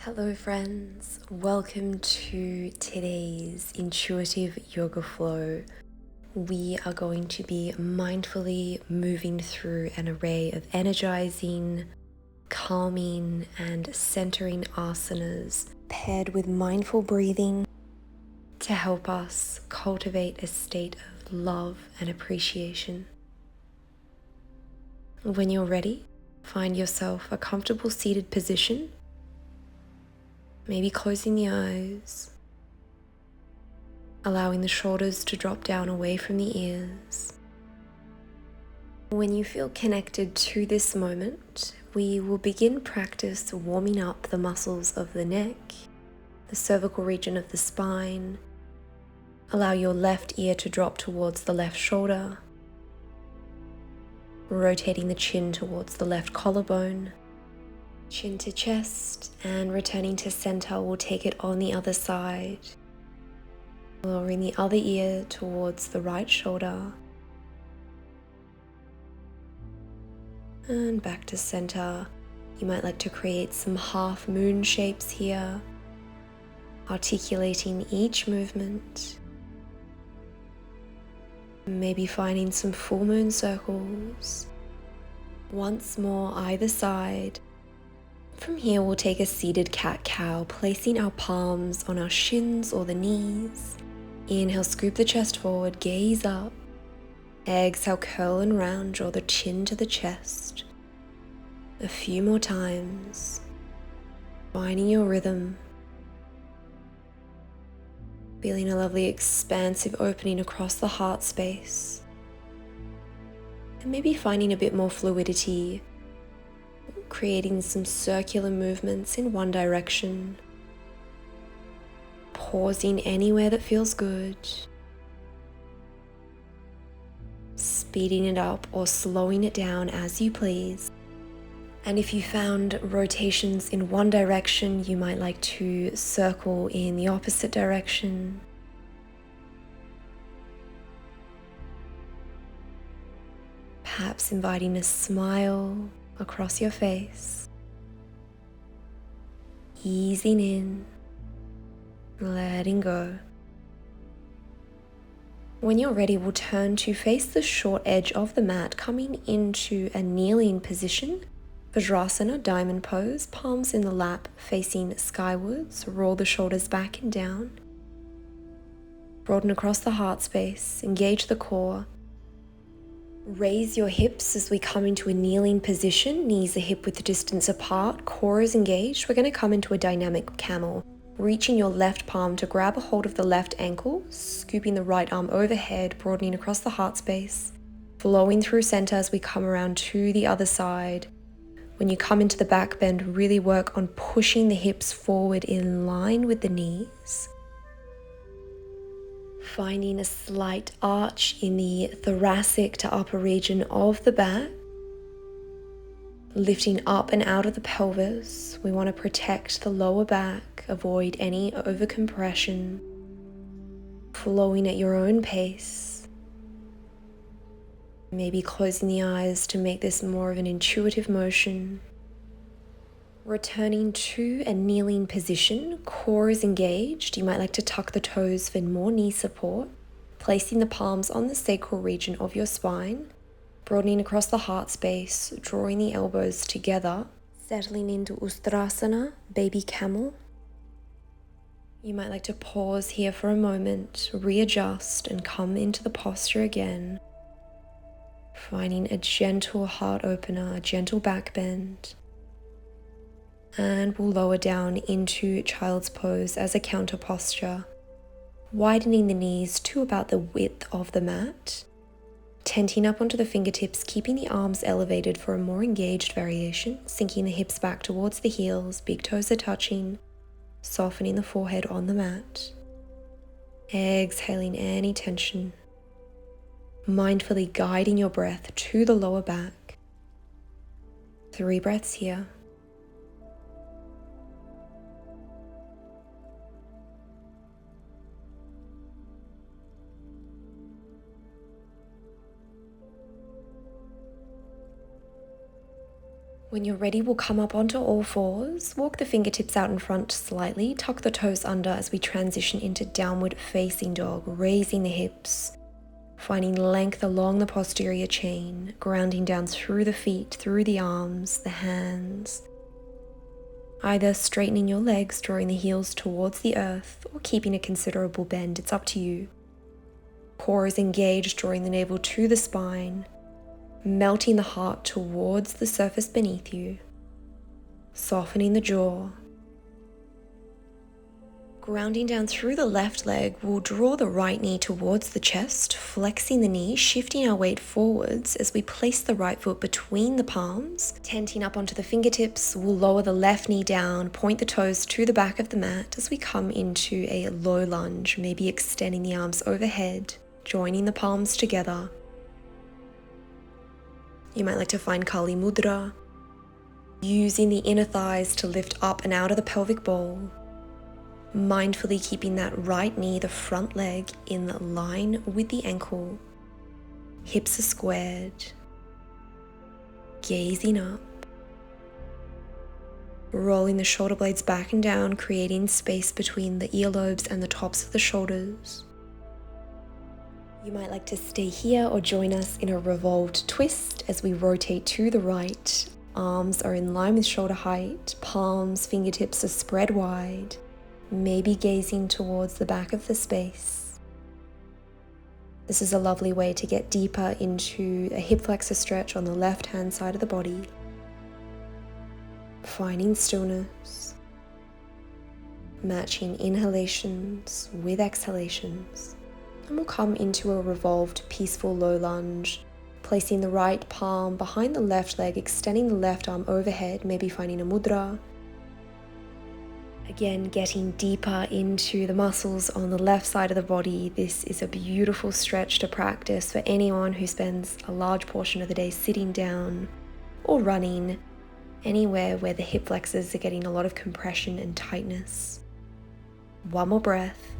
Hello friends, welcome to today's intuitive yoga flow. We are going to be mindfully moving through an array of energizing, calming and centering asanas paired with mindful breathing to help us cultivate a state of love and appreciation. When you're ready, find yourself a comfortable seated position. Maybe closing the eyes, allowing the shoulders to drop down away from the ears. When you feel connected to this moment, we will begin practice warming up the muscles of the neck, the cervical region of the spine. Allow your left ear to drop towards the left shoulder, rotating the chin towards the left collarbone. Chin to chest, and returning to center, we'll take it on the other side. Lowering the other ear towards the right shoulder. And back to center. You might like to create some half moon shapes here, articulating each movement. Maybe finding some full moon circles. Once more, either side. From here, we'll take a seated cat-cow, placing our palms on our shins or the knees. Inhale, scoop the chest forward, gaze up. Exhale, curl and round, draw the chin to the chest. A few more times. Finding your rhythm. Feeling a lovely expansive opening across the heart space. And maybe finding a bit more fluidity, creating some circular movements in one direction, pausing anywhere that feels good, speeding it up or slowing it down as you please. And if you found rotations in one direction, you might like to circle in the opposite direction. Perhaps inviting a smile across your face, easing in, letting go. When you're ready, we'll turn to face the short edge of the mat, coming into a kneeling position. Vajrasana, diamond pose, palms in the lap facing skywards, roll the shoulders back and down. Broaden across the heart space, engage the core. Raise your hips as we come into a kneeling position, knees are hip width distance apart, core is engaged. We're going to come into a dynamic camel, reaching your left palm to grab a hold of the left ankle, scooping the right arm overhead, broadening across the heart space, flowing through center as we come around to the other side. When you come into the back bend, really work on pushing the hips forward in line with the knees. Finding a slight arch in the thoracic to upper region of the back. Lifting up and out of the pelvis. We want to protect the lower back, avoid any overcompression. Flowing at your own pace. Maybe closing the eyes to make this more of an intuitive motion. Returning to a kneeling position, core is engaged. You might like to tuck the toes for more knee support, placing the palms on the sacral region of your spine, broadening across the heart space, drawing the elbows together, settling into Ustrasana, baby camel. You might like to pause here for a moment, readjust and come into the posture again, finding a gentle heart opener, a gentle back bend. And we'll lower down into child's pose as a counter posture, widening the knees to about the width of the mat, tenting up onto the fingertips, keeping the arms elevated for a more engaged variation, sinking the hips back towards the heels, big toes are touching, softening the forehead on the mat, exhaling any tension, mindfully guiding your breath to the lower back. 3 breaths here. When you're ready, we'll come up onto all fours, walk the fingertips out in front slightly, tuck the toes under as we transition into downward facing dog, raising the hips, finding length along the posterior chain, grounding down through the feet, through the arms, the hands. Either straightening your legs, drawing the heels towards the earth, or keeping a considerable bend, it's up to you. Core is engaged, drawing the navel to the spine, melting the heart towards the surface beneath you, softening the jaw. Grounding down through the left leg, we'll draw the right knee towards the chest, flexing the knee, shifting our weight forwards as we place the right foot between the palms, tenting up onto the fingertips. We'll lower the left knee down, point the toes to the back of the mat as we come into a low lunge, maybe extending the arms overhead, joining the palms together. You might like to find Kali Mudra, using the inner thighs to lift up and out of the pelvic bowl, mindfully keeping that right knee, the front leg, in line with the ankle. Hips are squared, gazing up, rolling the shoulder blades back and down, creating space between the earlobes and the tops of the shoulders. You might like to stay here or join us in a revolved twist as we rotate to the right. Arms are in line with shoulder height, palms, fingertips are spread wide, maybe gazing towards the back of the space. This is a lovely way to get deeper into a hip flexor stretch on the left-hand side of the body. Finding stillness, matching inhalations with exhalations. And we'll come into a revolved, peaceful low lunge, placing the right palm behind the left leg, extending the left arm overhead, maybe finding a mudra. Again, getting deeper into the muscles on the left side of the body. This is a beautiful stretch to practice for anyone who spends a large portion of the day sitting down or running, anywhere where the hip flexors are getting a lot of compression and tightness. One more breath.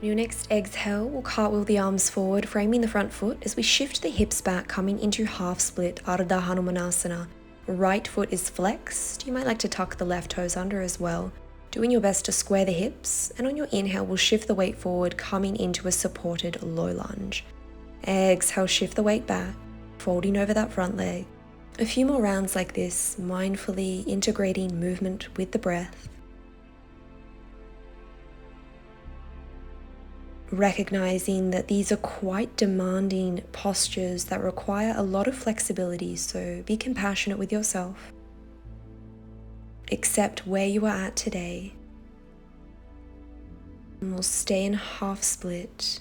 On your next exhale, we'll cartwheel the arms forward, framing the front foot as we shift the hips back, coming into half split, Ardahanomanasana. Right foot is flexed. You might like to tuck the left toes under as well, doing your best to square the hips. And on your inhale, we'll shift the weight forward, coming into a supported low lunge. Exhale, shift the weight back, folding over that front leg. A few more rounds like this, mindfully integrating movement with the breath. Recognizing that these are quite demanding postures that require a lot of flexibility, so be compassionate with yourself. Accept where you are at today. And we'll stay in half split.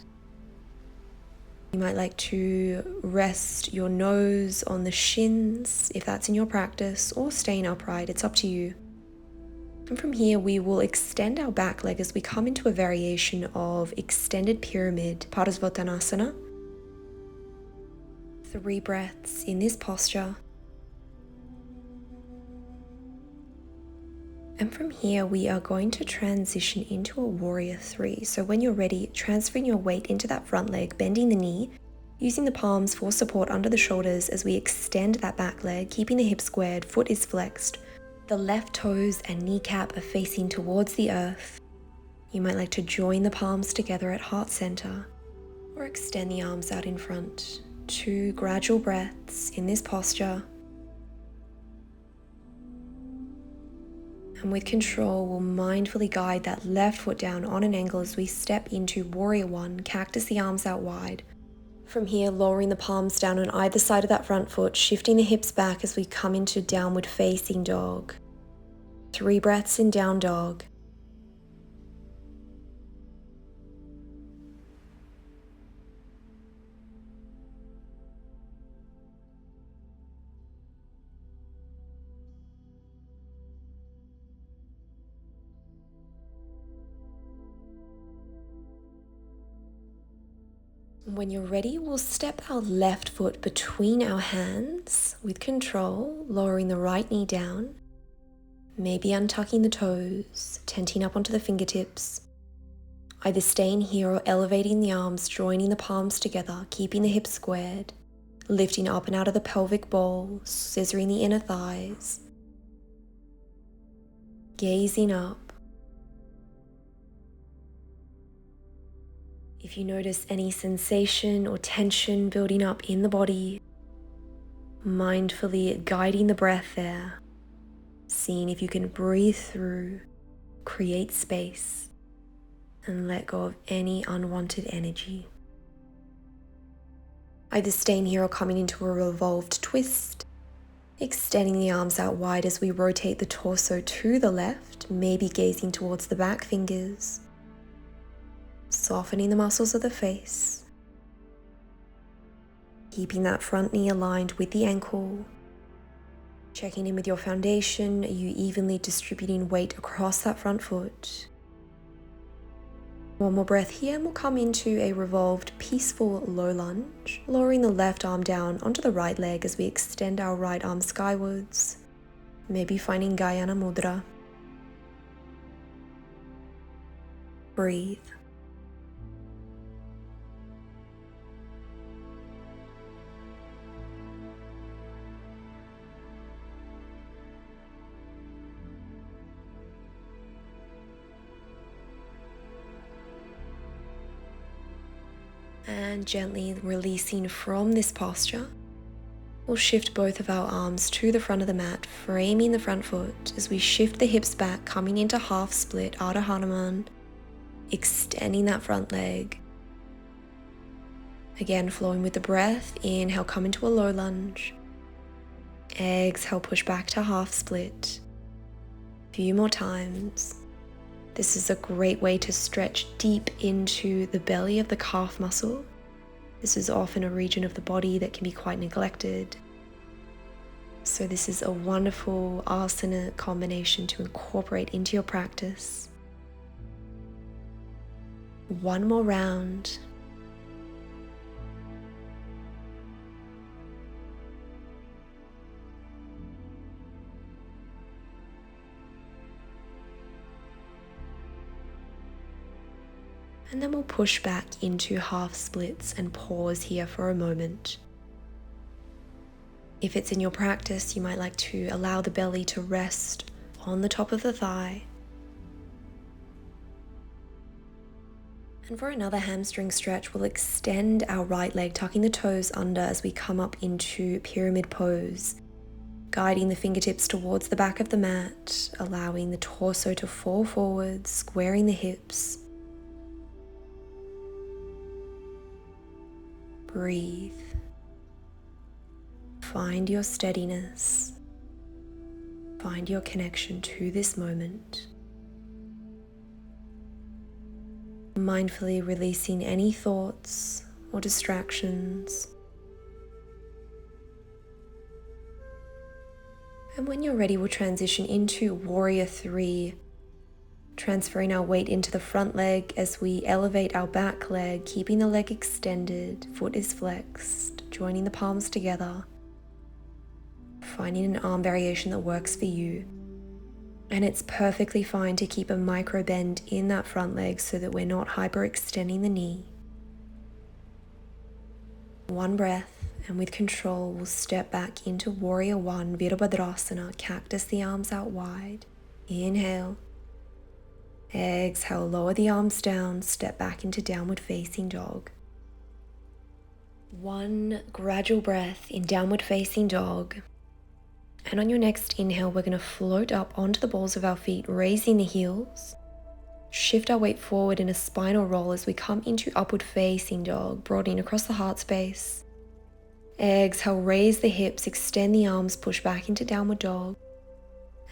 You might like to rest your nose on the shins if that's in your practice, or staying upright, it's up to you. And from here, we will extend our back leg as we come into a variation of extended pyramid, Parasvatanasana. 3 breaths in this posture. And from here, we are going to transition into a warrior 3. So when you're ready, transferring your weight into that front leg, bending the knee, using the palms for support under the shoulders as we extend that back leg, keeping the hips squared, foot is flexed. The left toes and kneecap are facing towards the earth. You might like to join the palms together at heart center, or extend the arms out in front. 2 gradual breaths in this posture. And with control, we'll mindfully guide that left foot down on an angle as we step into warrior 1, cactus the arms out wide. From here, lowering the palms down on either side of that front foot, shifting the hips back as we come into downward facing dog. 3 breaths in down dog. When you're ready, we'll step our left foot between our hands with control, lowering the right knee down, maybe untucking the toes, tenting up onto the fingertips, either staying here or elevating the arms, joining the palms together, keeping the hips squared, lifting up and out of the pelvic bowl, scissoring the inner thighs, gazing up. If you notice any sensation or tension building up in the body, mindfully guiding the breath there, seeing if you can breathe through, create space, and let go of any unwanted energy. Either staying here or coming into a revolved twist, extending the arms out wide as we rotate the torso to the left, maybe gazing towards the back fingers, softening the muscles of the face, keeping that front knee aligned with the ankle, checking in with your foundation. Are you evenly distributing weight across that front foot? One more breath here and we'll come into a revolved, peaceful low lunge, lowering the left arm down onto the right leg as we extend our right arm skywards, maybe finding Gayana Mudra. Breathe. And gently releasing from this posture, we'll shift both of our arms to the front of the mat, framing the front foot as we shift the hips back, coming into half split, Ardahanomanasana, extending that front leg. Again, flowing with the breath. Inhale, come into a low lunge. Exhale, push back to half split. A few more times. This is a great way to stretch deep into the belly of the calf muscle. This is often a region of the body that can be quite neglected. So this is a wonderful asana combination to incorporate into your practice. One more round. And then we'll push back into half splits and pause here for a moment. If it's in your practice, you might like to allow the belly to rest on the top of the thigh. And for another hamstring stretch, we'll extend our right leg, tucking the toes under as we come up into pyramid pose, guiding the fingertips towards the back of the mat, allowing the torso to fall forward, squaring the hips. Breathe. Find your steadiness. Find your connection to this moment. Mindfully releasing any thoughts or distractions. And when you're ready, we'll transition into Warrior 3. Transferring our weight into the front leg as we elevate our back leg, keeping the leg extended, foot is flexed, joining the palms together, finding an arm variation that works for you. And it's perfectly fine to keep a micro bend in that front leg so that we're not hyperextending the knee. One breath, and with control, we'll step back into Warrior 1, Virabhadrasana, cactus the arms out wide. Inhale. Exhale, lower the arms down, step back into downward facing dog. One gradual breath in downward facing dog. And on your next inhale, we're going to float up onto the balls of our feet, raising the heels. Shift our weight forward in a spinal roll as we come into upward facing dog, broadening across the heart space. Exhale, raise the hips, extend the arms, push back into downward dog.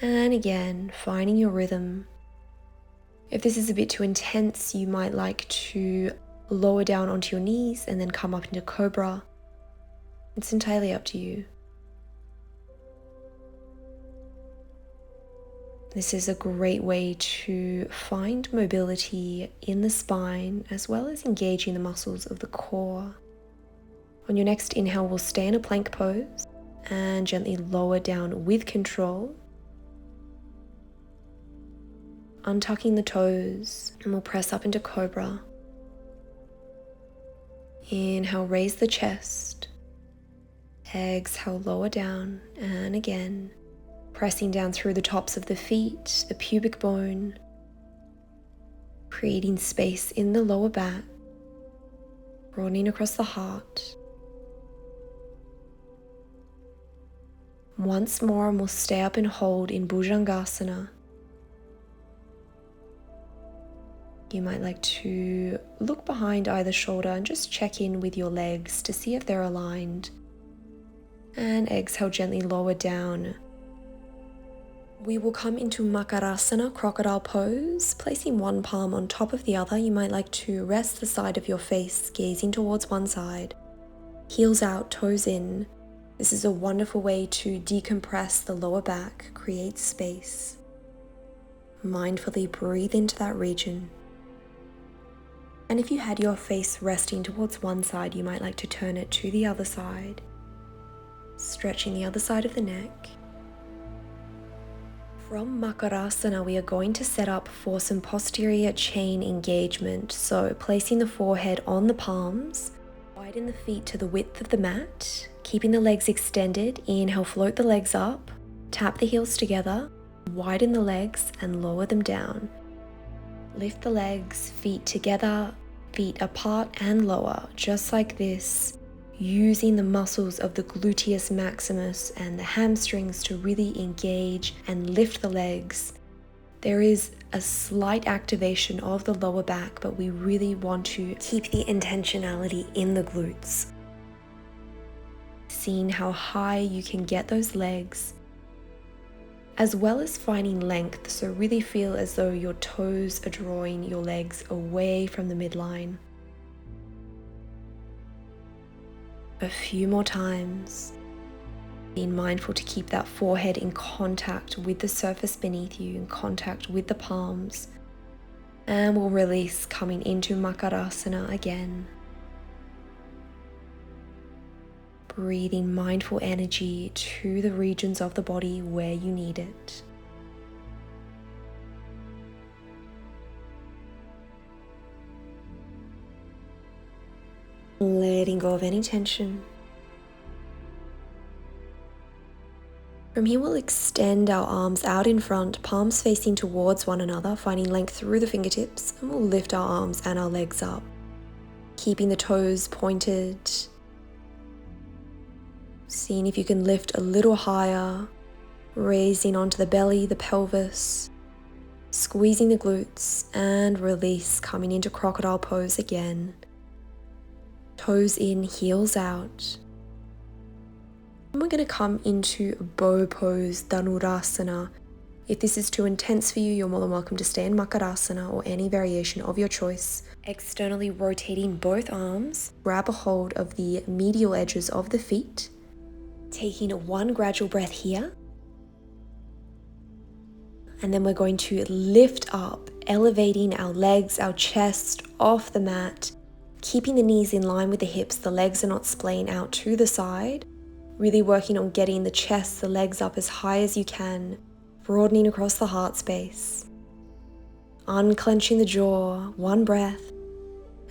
And again, finding your rhythm. If this is a bit too intense, you might like to lower down onto your knees and then come up into cobra. It's entirely up to you. This is a great way to find mobility in the spine as well as engaging the muscles of the core. On your next inhale, we'll stay in a plank pose and gently lower down with control. Untucking the toes, and we'll press up into cobra. Inhale, raise the chest. Exhale, lower down, and again, pressing down through the tops of the feet, the pubic bone, creating space in the lower back, broadening across the heart. Once more, and we'll stay up and hold in Bhujangasana. You might like to look behind either shoulder and just check in with your legs to see if they're aligned. And exhale, gently lower down. We will come into Makarasana, Crocodile Pose, placing one palm on top of the other. You might like to rest the side of your face, gazing towards one side. Heels out, toes in. This is a wonderful way to decompress the lower back, create space. Mindfully breathe into that region. And if you had your face resting towards one side, you might like to turn it to the other side, stretching the other side of the neck. From Makarasana, we are going to set up for some posterior chain engagement. So placing the forehead on the palms, widen the feet to the width of the mat, keeping the legs extended. Inhale, float the legs up, tap the heels together, widen the legs and lower them down. Lift the legs, feet together, feet apart and lower, just like this, using the muscles of the gluteus maximus and the hamstrings to really engage and lift the legs. There is a slight activation of the lower back, but we really want to keep the intentionality in the glutes. Seeing how high you can get those legs, as well as finding length, so really feel as though your toes are drawing your legs away from the midline. A few more times, being mindful to keep that forehead in contact with the surface beneath you, in contact with the palms, and we'll release, coming into Makarasana again. Breathing mindful energy to the regions of the body where you need it. Letting go of any tension. From here, we'll extend our arms out in front, palms facing towards one another, finding length through the fingertips, and we'll lift our arms and our legs up, keeping the toes pointed. Seeing if you can lift a little higher, raising onto the belly, the pelvis, squeezing the glutes, and release, coming into Crocodile Pose again. Toes in, heels out. And we're going to come into Bow Pose, Dhanurasana. If this is too intense for you, you're more than welcome to stay in Makarasana or any variation of your choice. Externally rotating both arms, grab a hold of the medial edges of the feet. Taking one gradual breath here. And then we're going to lift up, elevating our legs, our chest off the mat, keeping the knees in line with the hips. The legs are not splaying out to the side. Really working on getting the chest, the legs up as high as you can, broadening across the heart space. Unclenching the jaw, one breath,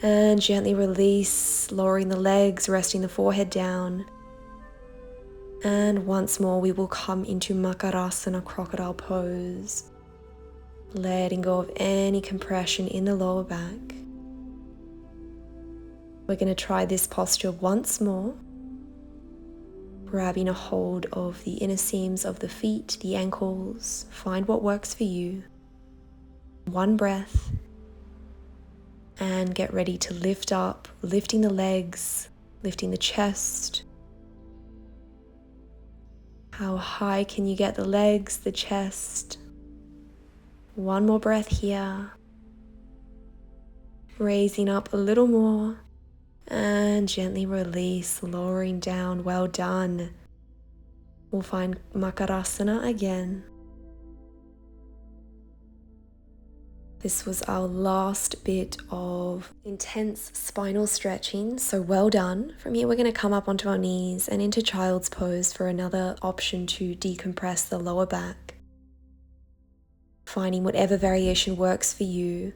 and gently release, lowering the legs, resting the forehead down. And once more, we will come into Makarasana, Crocodile Pose, letting go of any compression in the lower back. We're going to try this posture once more, grabbing a hold of the inner seams of the feet, the ankles. Find what works for you. One breath, and get ready to lift up, lifting the legs, lifting the chest. How high can you get the legs, the chest? One more breath here. Raising up a little more and gently release, lowering down. Well done. We'll find Makarasana again. This was our last bit of intense spinal stretching, so well done. From here, we're going to come up onto our knees and into child's pose for another option to decompress the lower back. Finding whatever variation works for you.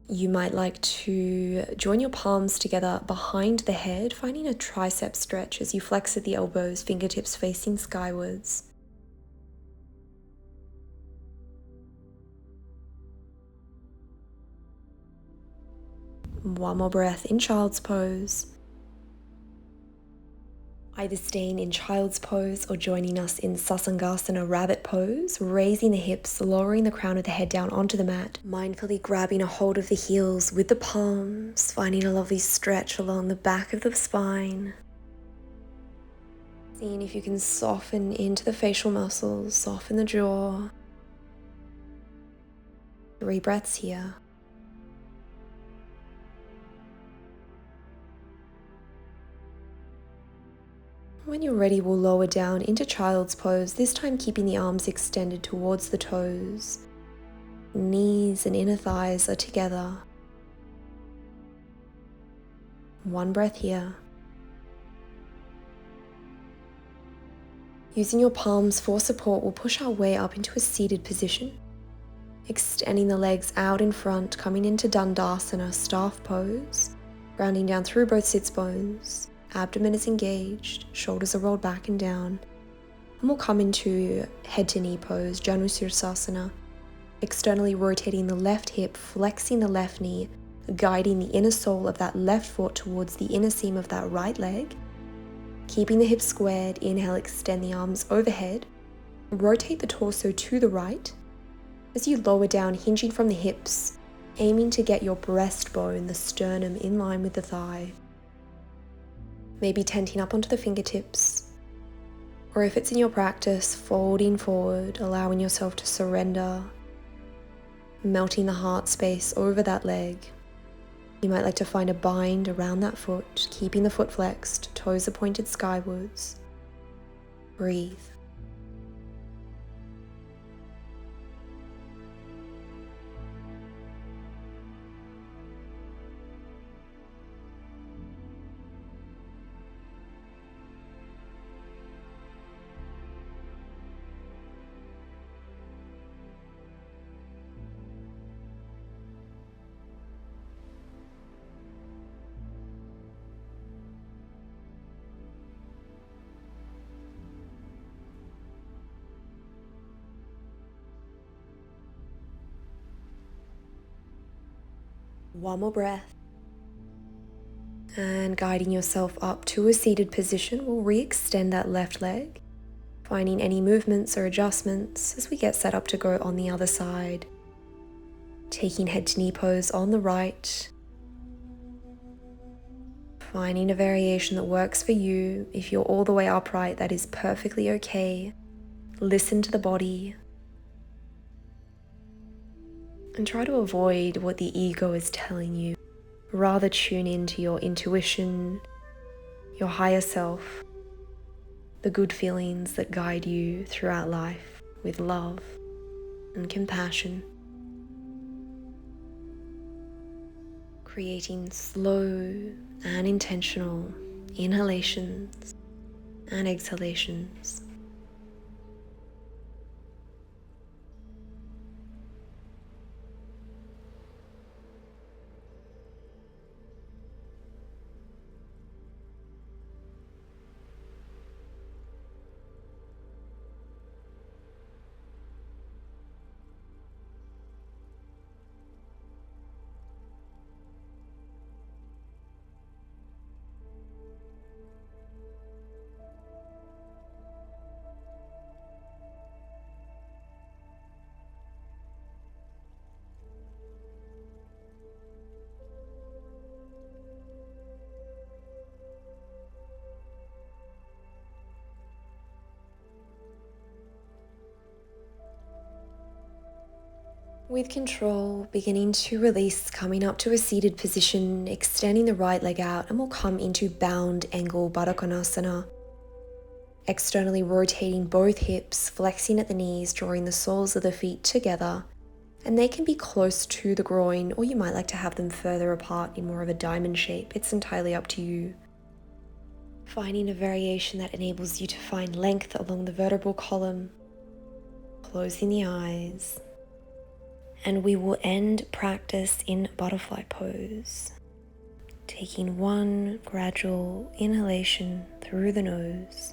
You might like to join your palms together behind the head, finding a tricep stretch as you flex at the elbows, fingertips facing skywards. One more breath in child's pose. Either staying in child's pose or joining us in Sasangasana rabbit pose, raising the hips, lowering the crown of the head down onto the mat, mindfully grabbing a hold of the heels with the palms, finding a lovely stretch along the back of the spine. Seeing if you can soften into the facial muscles, soften the jaw. 3 breaths here. When you're ready, we'll lower down into child's pose, this time keeping the arms extended towards the toes. Knees and inner thighs are together. 1 breath here. Using your palms for support, we'll push our way up into a seated position. Extending the legs out in front, coming into Dhanurasana, staff pose. Grounding down through both sits bones. Abdomen is engaged, shoulders are rolled back and down. And we'll come into head to knee pose, Janus Ustrasana. Externally rotating the left hip, flexing the left knee, guiding the inner sole of that left foot towards the inner seam of that right leg. Keeping the hips squared, inhale, extend the arms overhead. Rotate the torso to the right. As you lower down, hinging from the hips, aiming to get your breastbone, the sternum, in line with the thigh. Maybe tenting up onto the fingertips, or if it's in your practice, folding forward, allowing yourself to surrender, melting the heart space over that leg. You might like to find a bind around that foot, keeping the foot flexed, toes are pointed skywards. Breathe. One more breath. And guiding yourself up to a seated position, we'll re-extend that left leg, finding any movements or adjustments as we get set up to go on the other side. Taking head to knee pose on the right. Finding a variation that works for you. If you're all the way upright, that is perfectly okay. Listen to the body. And try to avoid what the ego is telling you. Rather tune into your intuition, your higher self, the good feelings that guide you throughout life with love and compassion. Creating slow and intentional inhalations and exhalations. With control, beginning to release, coming up to a seated position, extending the right leg out, and we'll come into bound angle Baddha. Externally rotating both hips, flexing at the knees, drawing the soles of the feet together, and they can be close to the groin, or you might like to have them further apart in more of a diamond shape. It's entirely up to you. Finding a variation that enables you to find length along the vertebral column, closing the eyes. And we will end practice in butterfly pose, taking one gradual inhalation through the nose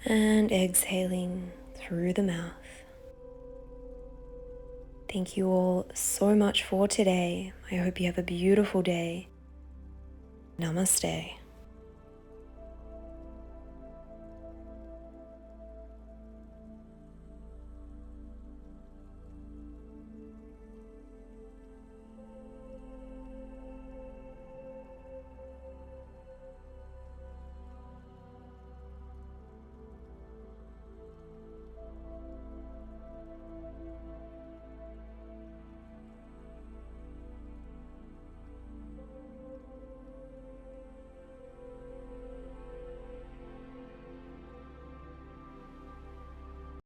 and exhaling through the mouth. Thank you all so much for today. I hope you have a beautiful day. Namaste.